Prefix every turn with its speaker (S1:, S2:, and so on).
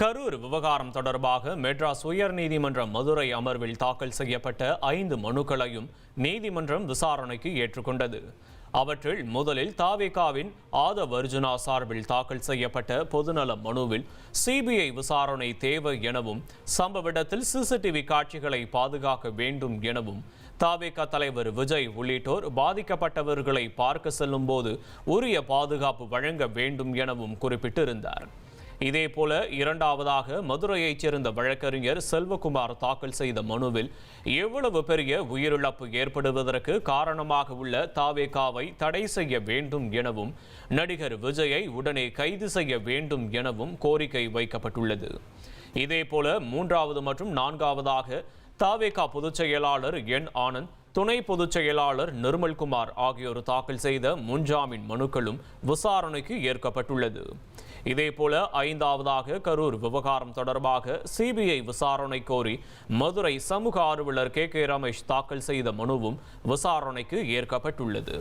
S1: கரூர் விவகாரம் தொடர்பாக மெட்ராஸ் உயர்நீதிமன்ற மதுரை அமர்வில் தாக்கல் செய்யப்பட்ட 5 மனுக்களையும் நீதிமன்றம் விசாரணைக்கு ஏற்றுக்கொண்டது. அவற்றில் முதலில் தாவேகாவின் ஆதவ் அர்ஜுனா சார்பில் தாக்கல் செய்யப்பட்ட பொதுநல மனுவில் சிபிஐ விசாரணை தேவை எனவும் சம்பவ இடத்தில் சிசிடிவி காட்சிகளை பாதுகாக்க வேண்டும் எனவும் தாவேகா தலைவர் விஜய் உள்ளிட்டோர் பாதிக்கப்பட்டவர்களை பார்க்க செல்லும் போது உரிய பாதுகாப்பு வழங்க வேண்டும் எனவும் குறிப்பிட்டிருந்தார். இதேபோல இரண்டாவதாக மதுரையைச் சேர்ந்த வழக்கறிஞர் செல்வகுமார் தாக்கல் செய்த மனுவில் எவ்வளவு பெரிய உயிரிழப்பு ஏற்படுவதற்கு காரணமாக உள்ள தாவேகாவை தடை செய்ய வேண்டும் எனவும் நடிகர் விஜயை உடனே கைது செய்ய வேண்டும் எனவும் கோரிக்கை வைக்கப்பட்டுள்ளது. இதேபோல மூன்றாவது மற்றும் நான்காவதாக தாவேகா பொதுச் செயலாளர் என் ஆனந்த், துணை பொதுச் செயலாளர் நிர்மல்குமார் ஆகியோர் தாக்கல் செய்த முன்ஜாமீன் மனுக்களும் விசாரணைக்கு ஏற்கப்பட்டுள்ளது. இதேபோல ஐந்தாவதாக கரூர் விவகாரம் தொடர்பாக சிபிஐ விசாரணை கோரி மதுரை சமூக ஆர்வலர் கே ரமேஷ் தாக்கல் செய்த மனுவும் விசாரணைக்கு ஏற்கப்பட்டுள்ளது.